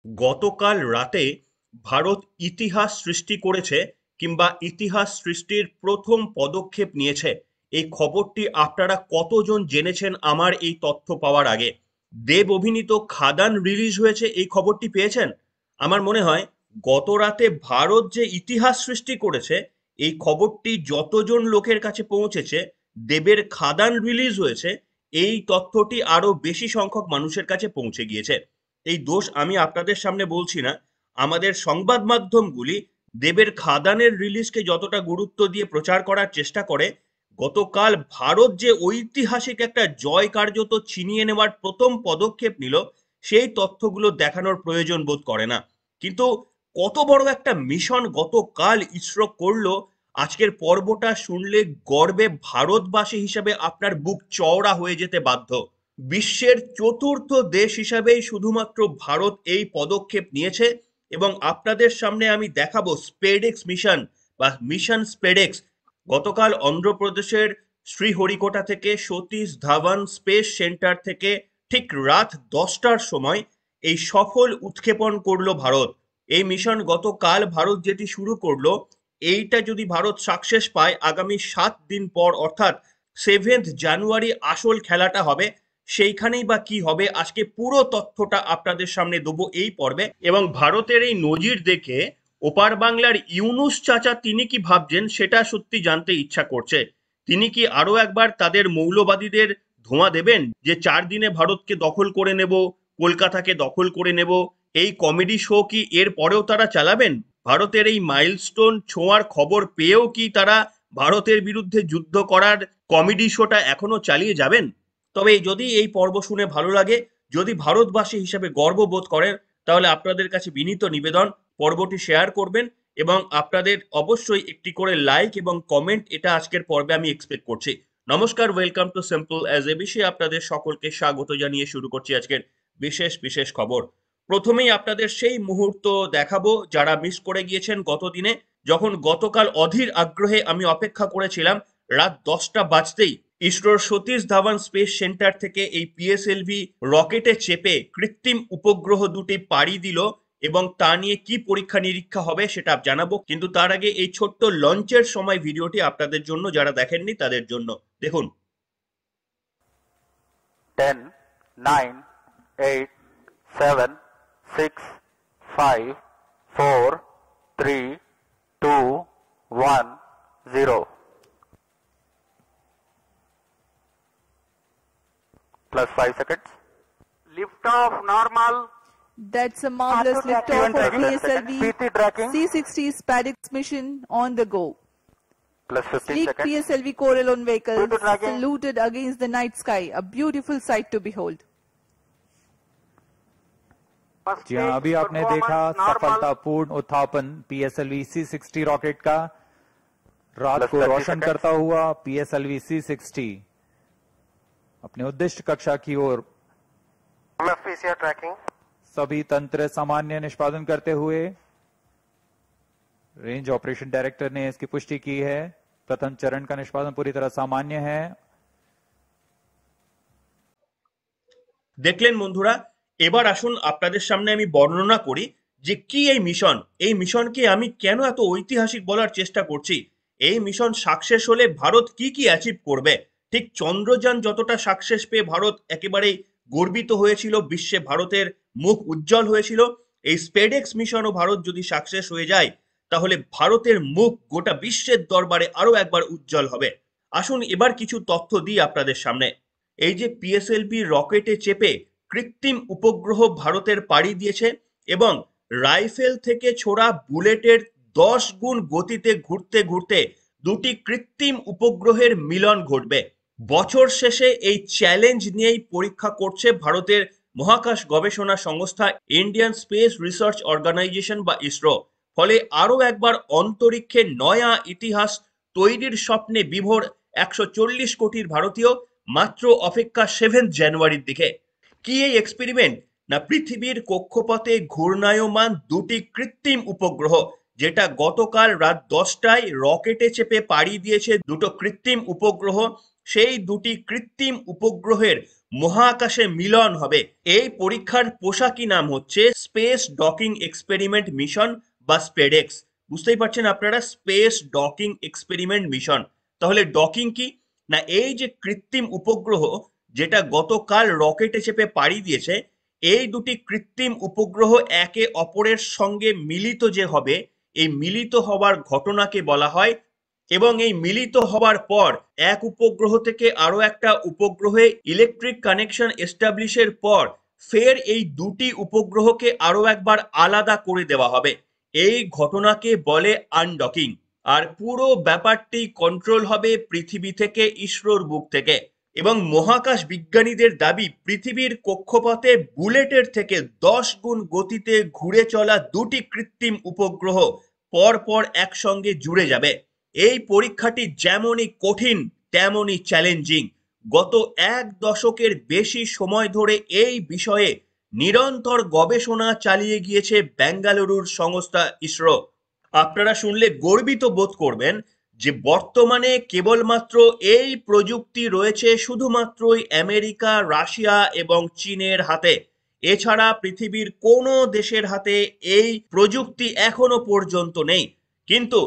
গতকাল রাতে ভারত ইতিহাস সৃষ্টি করেছে কিংবা ইতিহাস সৃষ্টির প্রথম পদক্ষেপ নিয়েছে। এই খবরটি আপনারা কতজন জেনেছেন আমার এই তথ্য পাওয়ার আগে? দেব অভিনীত খাদান রিলিজ হয়েছে, এই খবরটি পেয়েছেন? আমার মনে হয় গত রাতে ভারত যে ইতিহাস সৃষ্টি করেছে এই খবরটি যতজন লোকের কাছে পৌঁছেছে, দেবের খাদান রিলিজ হয়েছে এই তথ্যটি আরো বেশি সংখ্যক মানুষের কাছে পৌঁছে গিয়েছে। এই দোষ আমি আপনাদের সামনে বলছি না, আমাদের সংবাদ মাধ্যমগুলি দেবের খাদানের রিলিজকে যতটা গুরুত্ব দিয়ে প্রচার করার চেষ্টা করে, গতকাল ভারত যে ঐতিহাসিক একটা জয় কার্যত ছিনিয়ে নেওয়ার প্রথম পদক্ষেপ নিল সেই তথ্যগুলো দেখানোর প্রয়োজন বোধ করে না। কিন্তু কত বড় একটা মিশন গতকাল ইসরো করলো, আজকের পর্বটা শুনলে গর্বে ভারতবাসী হিসাবে আপনার বুক চওড়া হয়ে যেতে বাধ্য। বিশ্বের চতুর্থ দেশ হিসাবেই শুধুমাত্র ভারত এই পদক্ষেপ নিয়েছে এবং আপনাদের সামনে আমি দেখাবো স্পেডেক্স মিশন বা মিশন স্পেডেক্স। গতকাল অন্ধ্রপ্রদেশের শ্রীহরিকোটা থেকে সতীশ ধাওয়ান স্পেস সেন্টার থেকে ঠিক রাত 10টার সময় এই সফল উৎক্ষেপণ করলো ভারত। এই মিশন গতকাল ভারত যেটি শুরু করলো, এইটা যদি ভারত সাকসেস পায় আগামী 7 দিন পর অর্থাৎ 7th জানুয়ারি আসল খেলাটা হবে। সেইখানেই বা কি হবে, আজকে পুরো তথ্যটা আপনাদের সামনে দেবো এই পর্বে। এবং ভারতের এই নজির দেখে ওপার বাংলার ইউনুস চাচা তিনি কি ভাবছেন সেটা সত্যি জানতে ইচ্ছা করছে। তিনি কি আরো একবার তাদের মৌলবাদীদের ধোঁয়া দেবেন যে 4 দিনে ভারতকে দখল করে নেব, কলকাতাকে দখল করে নেব? এই কমেডি শো কি এর পরেও তারা চালাবেন? ভারতের এই মাইলস্টোন ছোঁয়ার খবর পেয়েও কি তারা ভারতের বিরুদ্ধে যুদ্ধ করার কমেডি শোটা এখনো চালিয়ে যাবেন? তবে যদি এই পর্ব শুনে ভালো লাগে, যদি ভারতবাসী হিসেবে গর্ববোধ করেন, তাহলে আপনাদের কাছে বিনীত নিবেদন পর্বটি শেয়ার করবেন এবং আপনাদের অবশ্যই একটি করে লাইক এবং কমেন্ট এটা আজকের পর্বে আমি এক্সপেক্ট করছি। নমস্কার, welcome to simple as a বিষয়ে আপনাদের সকলকে স্বাগত জানিয়ে শুরু করছি আজকের বিশেষ বিশেষ খবর। প্রথমেই আপনাদের সেই মুহূর্ত দেখাবো যারা মিস করে গিয়েছেন গতদিনে, যখন গতকাল অধীর আগ্রহে আমি অপেক্ষা করেছিলাম রাত 10টা বাজতেই ইসরোর সতীশ ধাওয়ান স্পেস সেন্টার থেকে এই পিএসএলভি রকেটে চেপে কৃত্রিম উপগ্রহ দুটি পাড়ি দিল এবং তা নিয়ে কি পরীক্ষা নিরীক্ষা হবে সেটা জানাবো। কিন্তু তার আগে এই ছোট্ট লঞ্চের সময় ভিডিওটি আপনাদের জন্য, যারা দেখেননি তাদের জন্য দেখুন। 10, 9, 8, 7, 6, 5, 4, 3, 2, 1, 0. Plus 5 seconds. Liftoff normal. That's a marvelous liftoff of PSLV PT tracking. C-60 SpaceX mission on the go. Plus 15 Sleek seconds. PSLV Corellon vehicles Due to tracking. saluted against the night sky, a beautiful sight to behold. First जी हाँ, stage अभी आपने देखा performance normal. सफलतापूर्ण उत्थापन PSLV C-60 rocket का। रात Plus को 30 रोशन seconds. करता हुआ पीएसएलवी C-60 अपने उद्दिष्ट कक्षा की ओर MFPCR tracking. सभी तंत्र सामान्य निष्पादन करते हुए रेंज ऑपरेशन डायरेक्टर ने इसकी पुष्टि की है। प्रथम चरण का निष्पादन पूरी तरह सामान्य है। দেখলেন বন্ধুরা, এবার আসুন আপনাদের সামনে আমি বর্ণনা করি যে কি এই মিশন। এই মিশনকে আমি কেন এত ঐতিহাসিক বলার চেষ্টা করছি। এই মিশন সাকসেস হলে ভারত কি কি অ্যাচিভ করবে। ঠিক চন্দ্রযান যতটা সাকসেস পেয়ে ভারত একেবারেই গর্বিত হয়েছিল, বিশ্বে ভারতের মুখ উজ্জ্বল হয়েছিল, এই স্পেডেক্স মিশনও ভারত যদি সাকসেস হয়ে যায় তাহলে ভারতের মুখ গোটা বিশ্বের দরবারে আরো একবার উজ্জ্বল হবে। আসুন এবার কিছু তথ্য দিই আপনাদের সামনে। এই যে পিএসএলভি রকেটে চেপে কৃত্রিম উপগ্রহ ভারতের পাড়ি দিয়েছে এবং রাইফেল থেকে ছোড়া বুলেটের 10 গুণ গতিতে ঘুরতে ঘুরতে দুটি কৃত্রিম উপগ্রহের মিলন ঘটবে। বছর শেষে এই চ্যালেঞ্জ নিয়েই পরীক্ষা করছে ভারতের মহাকাশ গবেষণা সংস্থা ইন্ডিয়ান স্পেস রিসার্চ অর্গানাইজেশন বা ইসরো। ফলে আরো একবার অন্তরিক্ষে নয়া ইতিহাস তৈরির স্বপ্নে বিভোর 140 কোটির ভারতীয়। মাত্র অপেক্ষা 7th জানুয়ারির দিকে। কি এই এক্সপেরিমেন্ট? না পৃথিবীর কক্ষপথে ঘূর্ণায়মান দুটি কৃত্রিম উপগ্রহ, যেটা গতকাল রাত 10টায় রকেটে চেপে পাড়ি দিয়েছে দুটো কৃত্রিম উপগ্রহ। সেই দুটি কৃত্রিম উপগ্রহের মহাকাশে মিলন হবে। এই পরীক্ষার পোশাকি নাম হচ্ছে স্পেস ডকিং এক্সপেরিমেন্ট মিশন বা স্পেডেক্স। বুঝতেই পারছেন আপনারা, স্পেস ডকিং এক্সপেরিমেন্ট মিশন। তাহলে ডকিং কি না, এই যে কৃত্রিম উপগ্রহ যেটা গতকাল রকেটে চেপে পাড়ি দিয়েছে, এই দুটি কৃত্রিম উপগ্রহ একে অপরের সঙ্গে মিলিত যে হবে, এই মিলিত হওয়ার ঘটনাকে বলা হয়, এবং এই মিলিত হবার পর এক উপগ্রহ থেকে আরো একটা উপগ্রহে ইলেকট্রিক কানেকশন এস্টাবলিশের পর ফের এই দুটি উপগ্রহকে আরো একবার আলাদা করে দেওয়া হবে। এই ঘটনাকে বলে আনডকিং। আর পুরো ব্যাপারটি কন্ট্রোল হবে পৃথিবী থেকে, ইসরোর বুক থেকে। এবং মহাকাশ বিজ্ঞানীদের দাবি, পৃথিবীর কক্ষপথে বুলেটের থেকে 10 গুণ গতিতে ঘুরে চলা দুটি কৃত্রিম উপগ্রহ পরপর একসঙ্গে জুড়ে যাবে। এই পরীক্ষাটি যেমনই কঠিন তেমনই চ্যালেঞ্জিং। গত 1 দশকের বেশি সময় ধরে এই বিষয়ে নিরন্তর গবেষণা চালিয়ে গিয়েছে বেঙ্গালুরুর সংস্থা ইসরো। আপনারা শুনলে গর্বিত বোধ করবেন যে বর্তমানে কেবলমাত্র এই প্রযুক্তি রয়েছে শুধুমাত্রই আমেরিকা, রাশিয়া এবং চীনের হাতে। এছাড়া পৃথিবীর কোনো দেশের হাতে এই প্রযুক্তি এখনো পর্যন্ত নেই। কিন্তু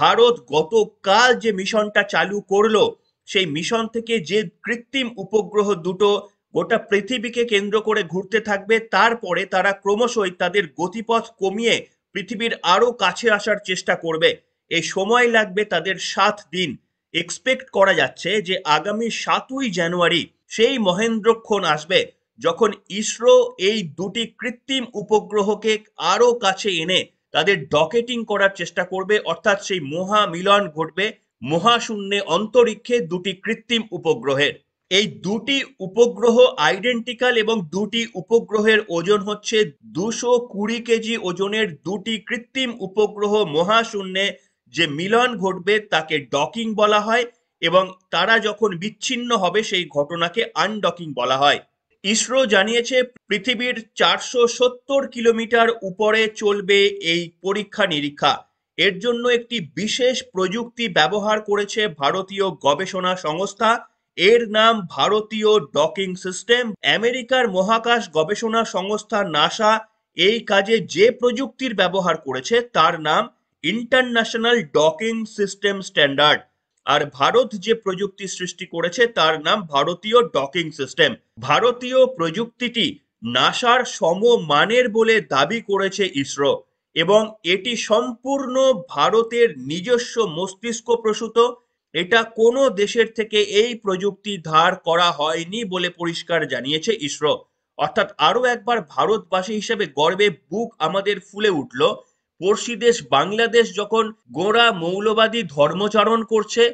ভারত গতকাল যে মিশনটা চালু করলো, সেই মিশন থেকে যে কৃত্রিম উপগ্রহ দুটো গোটা পৃথিবীকে কেন্দ্র করে ঘুরতে থাকবে, তারপরে তারা ক্রমশই তাদের গতিপথ কমিয়ে পৃথিবীর আরো কাছে আসার চেষ্টা করবে। এই সময় লাগবে তাদের 7 দিন। এক্সপেক্ট করা যাচ্ছে যে আগামী 7ই জানুয়ারি সেই মহেন্দ্রক্ষণ আসবে যখন ইসরো এই দুটি কৃত্রিম উপগ্রহকে আরো কাছে এনে তাদের ডকেটিং করার চেষ্টা করবে, অর্থাৎ সেই মহামিলন ঘটবে মহাশূন্যে অন্তরিক্ষে দুটি কৃত্রিম উপগ্রহের। এই দুটি উপগ্রহ আইডেন্টিক্যাল এবং দুটি উপগ্রহের ওজন হচ্ছে 220 কেজি ওজনের দুটি কৃত্রিম উপগ্রহ মহাশূন্যে যে মিলন ঘটবে তাকে ডকিং বলা হয়, এবং তারা যখন বিচ্ছিন্ন হবে সেই ঘটনাকে আনডকিং বলা হয়। ইসরো জানিয়েছে পৃথিবীর 470 কিলোমিটার উপরে চলবে এই পরীক্ষা নিরীক্ষা। এর জন্য একটি বিশেষ প্রযুক্তি ব্যবহার করেছে ভারতীয় গবেষণা সংস্থা। এর নাম ভারতীয় ডকিং সিস্টেম। আমেরিকার মহাকাশ গবেষণা সংস্থা নাসা এই কাজে যে প্রযুক্তির ব্যবহার করেছে তার নাম ইন্টারন্যাশনাল ডকিং সিস্টেম স্ট্যান্ডার্ড। আর ভারত যে প্রযুক্তি সৃষ্টি করেছে তার নাম ভারতীয় ডকিং সিস্টেম। ভারতীয় প্রযুক্তিটি নাসার সমমানের বলে দাবি করেছে ইসরো, এবং এটি সম্পূর্ণ ভারতের নিজস্ব মস্তিষ্ক প্রসূত। এটা কোনো দেশের থেকে এই প্রযুক্তি ধার করা হয়নি বলে পরিষ্কার জানিয়েছে ইসরো। অর্থাৎ আরো একবার ভারতবাসী হিসেবে গর্বে বুক আমাদের ফুলে উঠল। পড়শি দেশ বাংলাদেশ যখন গোঁড়া মৌলবাদী ধর্মচারণ করছে,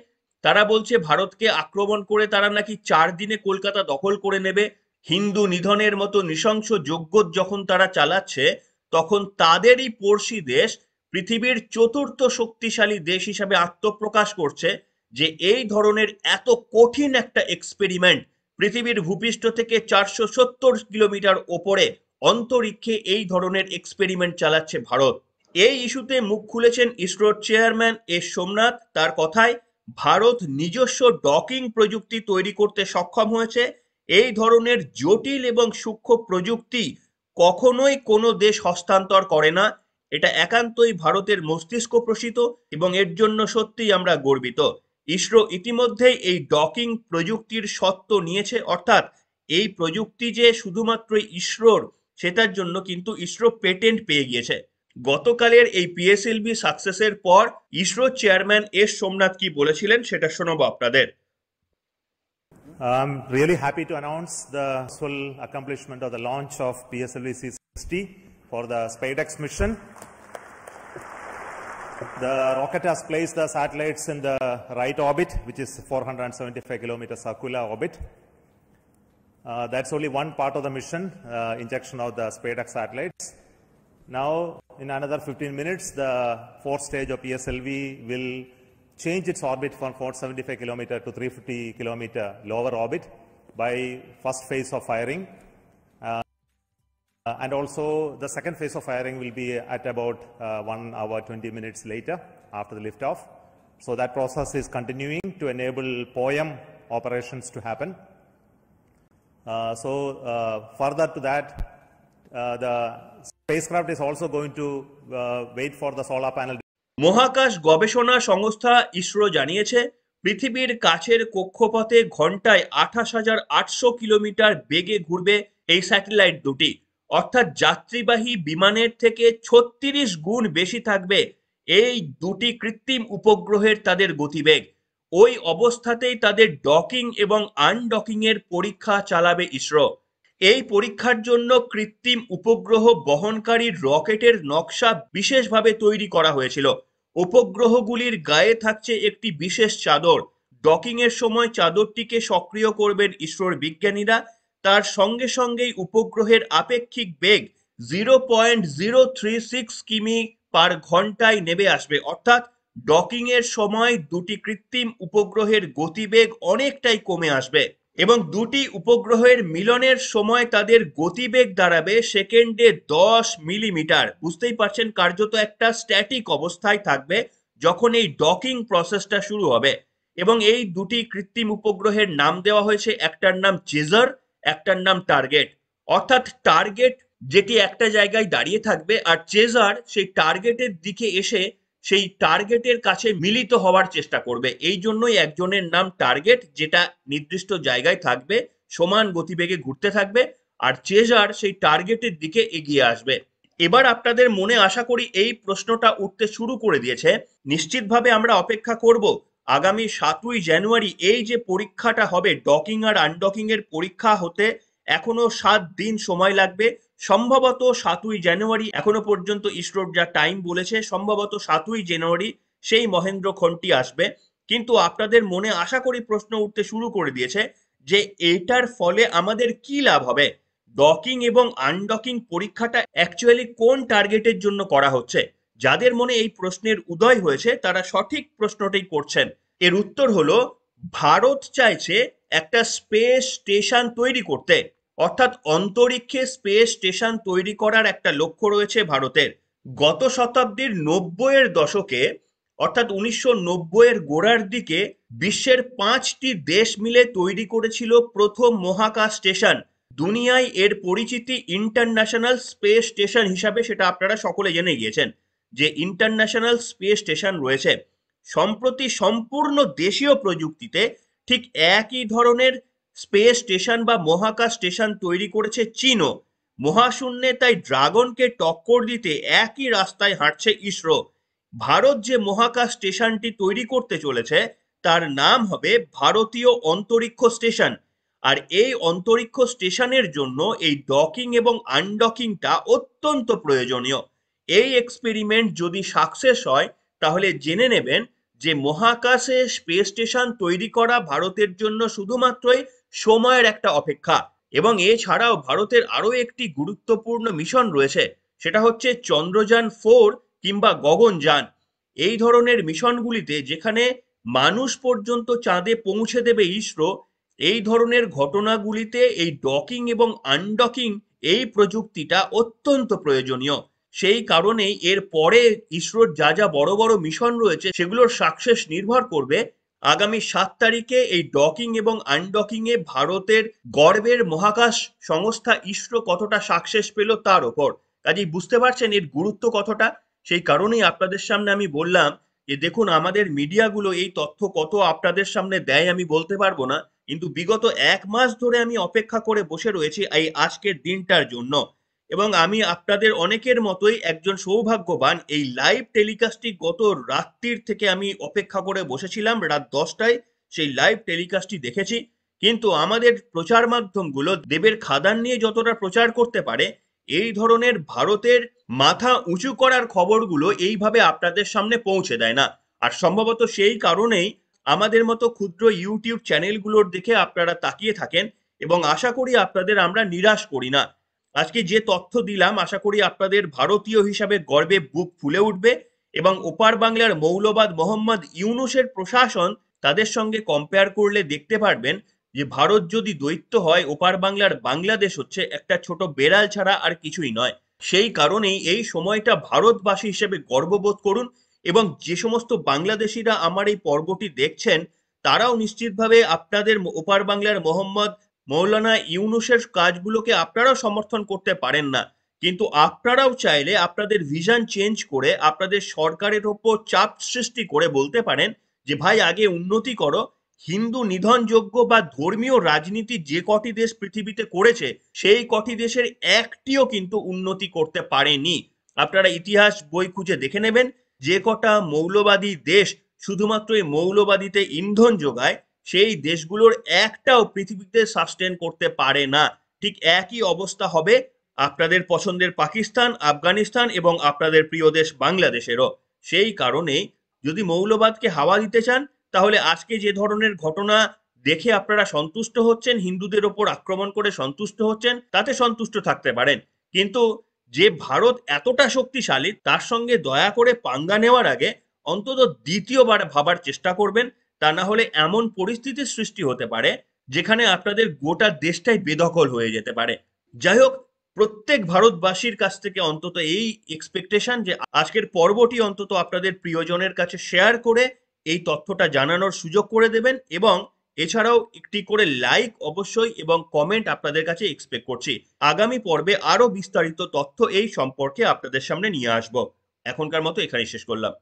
তারা বলছে ভারতকে আক্রমণ করে তারা নাকি 4 দিনে কলকাতা দখল করে নেবে, হিন্দু নিধনের মতো নৃশংস যজ্ঞ যখন তারা চালাচ্ছে, তখন তাদেরই পড়শি দেশ পৃথিবীর 4র্থ শক্তিশালী দেশ হিসাবে আত্মপ্রকাশ করছে যে এই ধরনের এত কঠিন একটা এক্সপেরিমেন্ট পৃথিবীর ভূপৃষ্ঠ থেকে 470 কিলোমিটার ওপরে অন্তরিক্ষে এই ধরনের এক্সপেরিমেন্ট চালাচ্ছে ভারত। এই ইস্যুতে মুখ খুলেছেন ইসরোর চেয়ারম্যান এস সোমনাথ। তার কথায়, ভারত নিজস্ব ডকিং প্রযুক্তি তৈরি করতে সক্ষম হয়েছে। এই ধরনের জটিল এবং সূক্ষ্ম প্রযুক্তি কখনোই কোনো দেশ হস্তান্তর করে না। এটা একান্তই ভারতের মস্তিষ্ক প্রসূত, এবং এর জন্য সত্যিই আমরা গর্বিত। ইসরো ইতিমধ্যেই এই ডকিং প্রযুক্তির স্বত্ব নিয়েছে, অর্থাৎ এই প্রযুক্তি যে শুধুমাত্র ইসরোর সেটার জন্য কিন্তু ইসরো পেটেন্ট পেয়ে গিয়েছে। গতকালের এই পিএসএলভি সাকসেসের পর ইসরো চেয়ারম্যান এস সোমনাথ কি বলেছিলেন সেটা শোনাবো আপনাদের। I'm really happy to announce the full accomplishment of the launch of PSLV C60 for the SpaceX mission. The rocket has placed the satellites in the right orbit, which is 475 kilometer circular orbit. That's only one part of the mission, injection of the SpaceX satellites. Now, in another 15 minutes, the fourth stage of PSLV will change its orbit from 475 kilometer to 350 kilometer lower orbit by first phase of firing. And also the second phase of firing will be at about 1 hour 20 minutes later after the liftoff. So that process is continuing to enable POEM operations to happen. Further to that, the spacecraft is also going to wait for the solar panel. মহাকাশ গবেষণা সংস্থা ইসরো জানিয়েছে পৃথিবীর কাছের কক্ষপথে ঘন্টায় 28,800 kilometre বেগে ঘুরবে এই স্যাটেলাইট দুটি, অর্থাৎ যাত্রীবাহী বিমানের থেকে 36 গুণ বেশি থাকবে এই দুটি কৃত্রিম উপগ্রহের তাদের গতিবেগ। ওই অবস্থাতেই তাদের ডকিং এবং আনডকিং এর পরীক্ষা চালাবে ইসরো। এই পরীক্ষার জন্য কৃত্রিম উপগ্রহ বহনকারী রকেটের নকশা বিশেষভাবে তৈরি করা হয়েছিল। উপগ্রহগুলির গায়ে থাকছে একটি বিশেষ চাদর। ডকিং এর সময় চাদরটিকে সক্রিয় করবেন ইসরোর বিজ্ঞানীরা। তার সঙ্গে সঙ্গেই উপগ্রহের আপেক্ষিক বেগ 0.036 কিমি পার ঘন্টায় নেমে আসবে, অর্থাৎ ডকিং এর সময় দুটি কৃত্রিম উপগ্রহের গতিবেগ অনেকটাই কমে আসবে এবং দুটি উপগ্রহের মিলনের সময় তাদের গতিবেগ দাঁড়াবে সেকেন্ডে 10 মিলিমিটার। বুঝতেই পারছেন, কার্যত একটা স্ট্যাটিক অবস্থায় থাকবে যখন এই ডকিং প্রসেসটা শুরু হবে। এবং এই দুটি কৃত্রিম উপগ্রহের নাম দেওয়া হয়েছে, একটার নাম চেজার, একটার নাম টার্গেট। অর্থাৎ টার্গেট যেটি একটা জায়গায় দাঁড়িয়ে থাকবে আর চেজার সেই টার্গেটের দিকে এসে সেই টার্গেটের কাছে মিলিত হওয়ার চেষ্টা করবে। এই জন্যই একজনের নাম টার্গেট, যেটা নির্দিষ্ট জায়গায় থাকবে, সমান গতিবেগে ঘুরতে থাকবে, আর চেজার সেই টার্গেটের দিকে এগিয়ে আসবে। এবার আপনাদের মনে আশা করি এই প্রশ্নটা উঠতে শুরু করে দিয়েছে। নিশ্চিতভাবে আমরা অপেক্ষা করব আগামী 7ই জানুয়ারি এই যে পরীক্ষাটা হবে, ডকিং আর আনডকিং এর পরীক্ষা হতে এখনো 7 দিন সময় লাগবে। সম্ভবত 7ই জানুয়ারি, এখনো পর্যন্ত ইসরোর যা টাইম বলেছে, সম্ভবত 7ই জানুয়ারি সেই মহেন্দ্রক্ষণটি আসবে। কিন্তু আপনাদের মনে আশা করি প্রশ্ন উঠতে শুরু করে দিয়েছে যে এটার ফলে আমাদের কি লাভ হবে। ডকিং এবং আনডকিং পরীক্ষাটা অ্যাকচুয়ালি কোন টার্গেটের জন্য করা হচ্ছে? যাদের মনে এই প্রশ্নের উদয় হয়েছে তারা সঠিক প্রশ্নটাই করছেন। এর উত্তর হলো, ভারত চাইছে একটা স্পেস স্টেশন তৈরি করতে, অর্থাৎ অন্তরিক্ষে স্পেস স্টেশন তৈরি করার একটা লক্ষ্য রয়েছে ভারতের। গত শতাব্দীর 90-এর দশকে, অর্থাৎ 1990-এর গোড়ার দিকে বিশ্বের 5টি দেশ মিলে তৈরি করেছিল প্রথম মহাকাশ স্টেশন। দুনিয়ায় এর পরিচিতি ইন্টারন্যাশনাল স্পেস স্টেশন হিসাবে, সেটা আপনারা সকলে জেনে গিয়েছেন যে ইন্টারন্যাশনাল স্পেস স্টেশন রয়েছে। সম্প্রতি সম্পূর্ণ দেশীয় প্রযুক্তিতে ঠিক একই ধরনের স্পেস স্টেশন বা মহাকাশ স্টেশন তৈরি করেছে চীনও। মহাশূন্যে তাই ড্রাগনকে টক্কর দিতে একই রাস্তায় হাঁটছে ইসরো। ভারত যে মহাকাশ স্টেশনটি তৈরি করতে চলেছে তার নাম হবে ভারতীয় অন্তরিক্ষ স্টেশন। আর এই অন্তরিক্ষ স্টেশনের জন্য এই ডকিং এবং আনডকিংটা অত্যন্ত প্রয়োজনীয়। এই এক্সপেরিমেন্ট যদি সাকসেস হয় তাহলে জেনে নেবেন যে মহাকাশে স্পেস স্টেশন তৈরি করা ভারতের জন্য শুধুমাত্রই সময়ের একটা অপেক্ষা। এবং এছাড়াও ভারতের আরো একটি গুরুত্বপূর্ণ মিশন রয়েছে, সেটা হচ্ছে চন্দ্রযান 4 কিংবা গগনযান। এই ধরনের মিশনগুলিতে যেখানে মানুষ পর্যন্ত চাঁদে পৌঁছে দেবে ইসরো, এই ধরনের ঘটনাগুলিতে এই ডকিং এবং আনডকিং এই প্রযুক্তিটা অত্যন্ত প্রয়োজনীয়। সেই কারণেই এর পরে ইসরোর যা যা বড় বড় মিশন রয়েছে সেগুলোর সাকসেস নির্ভর করবে আগামী 7 তারিখে এই ডকিং এবং আনডকিং এ ভারতের গর্বের মহাকাশ সংস্থা ইসরো কতটা সাকসেস পেল তার উপর। কাজেই বুঝতে পারছেন এর গুরুত্ব কতটা। সেই কারণেই আপনাদের সামনে আমি বললাম যে দেখুন, আমাদের মিডিয়াগুলো এই তথ্য কত আপনাদের সামনে দেয় আমি বলতে পারবো না, কিন্তু বিগত 1 মাস ধরে আমি অপেক্ষা করে বসে রয়েছি এই আজকের দিনটার জন্য। এবং আমি আপনাদের অনেকের মতোই একজন সৌভাগ্যবান। এই লাইভ টেলিকাস্টটি গত রাত্রির থেকে আমি অপেক্ষা করে বসেছিলাম, রাত 10টায় সেই লাইভ টেলিকাস্টটি দেখেছি। কিন্তু আমাদের প্রচার মাধ্যমগুলো দেবের খাদান নিয়ে যতটা প্রচার করতে পারে, এই ধরনের ভারতের মাথা উঁচু করার খবরগুলো এইভাবে আপনাদের সামনে পৌঁছে দেয় না। আর সম্ভবত সেই কারণেই আমাদের মতো ক্ষুদ্র ইউটিউব চ্যানেলগুলোর দিকে আপনারা তাকিয়ে থাকেন এবং আশা করি আপনাদের আমরা নিরাশ করি না। আজকে যে তথ্য দিলাম আশা করি আপনাদের ভারতীয় হিসাবে গর্বে বুক ফুলে উঠবে এবং ওপার বাংলার মৌলবাদ মোহাম্মদ ইউনূসের প্রশাসন তাদের সঙ্গে কম্পেয়ার করলে দেখতে পারবেন যে ভারত যদি দৈত্য হয়, ওপার বাংলার বাংলাদেশ হচ্ছে একটা ছোট বেড়াল ছাড়া আর কিছুই নয়। সেই কারণেই এই সময়টা ভারতবাসী হিসেবে গর্ববোধ করুন এবং যে সমস্ত বাংলাদেশিরা আমার এই পর্বটি দেখছেন তারাও নিশ্চিতভাবে আপনাদের ওপার বাংলার মোহাম্মদ মৌলানা ইউনূসের কাজগুলোকে আপনারাও সমর্থন করতে পারেন না, কিন্তু আপনারাও চাইলে আপনাদের ভিশন চেঞ্জ করে আপনাদের সরকারের ওপর চাপ সৃষ্টি করে বলতে পারেন যে ভাই আগে উন্নতি করো। হিন্দু নিধনযোগ্য বা ধর্মীয় রাজনীতি যে কটি দেশ পৃথিবীতে করেছে সেই কটি দেশের একটিও কিন্তু উন্নতি করতে পারেনি। আপনারা ইতিহাস বই খুঁজে দেখে নেবেন, যে কটা মৌলবাদী দেশ শুধুমাত্র এই মৌলবাদীতে ইন্ধন যোগায় সেই দেশগুলোর একটাও পৃথিবীতে সাস্টেন করতে পারে না। ঠিক একই অবস্থা হবে আপনাদের পছন্দের পাকিস্তান, আফগানিস্তান এবং আপনাদের প্রিয় দেশ বাংলাদেশেরও। সেই কারণে যদি মৌলবাদকে হাওয়া দিতে চান তাহলে আজকে যে ধরনের ঘটনা দেখে আপনারা সন্তুষ্ট হচ্ছেন, হিন্দুদের ওপর আক্রমণ করে সন্তুষ্ট হচ্ছেন, তাতে সন্তুষ্ট থাকতে পারেন, কিন্তু যে ভারত এতটা শক্তিশালী তার সঙ্গে দয়া করে পাঙ্গা নেওয়ার আগে অন্তত দ্বিতীয়বার ভাবার চেষ্টা করবেন। তা না হলে এমন পরিস্থিতির সৃষ্টি হতে পারে যেখানে আপনাদের গোটা দেশটাই বেদখল হয়ে যেতে পারে। যাই হোক, প্রত্যেক ভারতবাসীর কাছ থেকে অন্তত এই এক্সপেকটেশন যে আজকের পর্বটি অন্তত আপনাদের প্রিয়জনের কাছে শেয়ার করে এই তথ্যটা জানানোর সুযোগ করে দেবেন, এবং এছাড়াও একটি করে লাইক অবশ্যই এবং কমেন্ট আপনাদের কাছে এক্সপেক্ট করছি। আগামী পর্বে আরো বিস্তারিত তথ্য এই সম্পর্কে আপনাদের সামনে নিয়ে আসবো। এখনকার মতো এখানেই শেষ করলাম।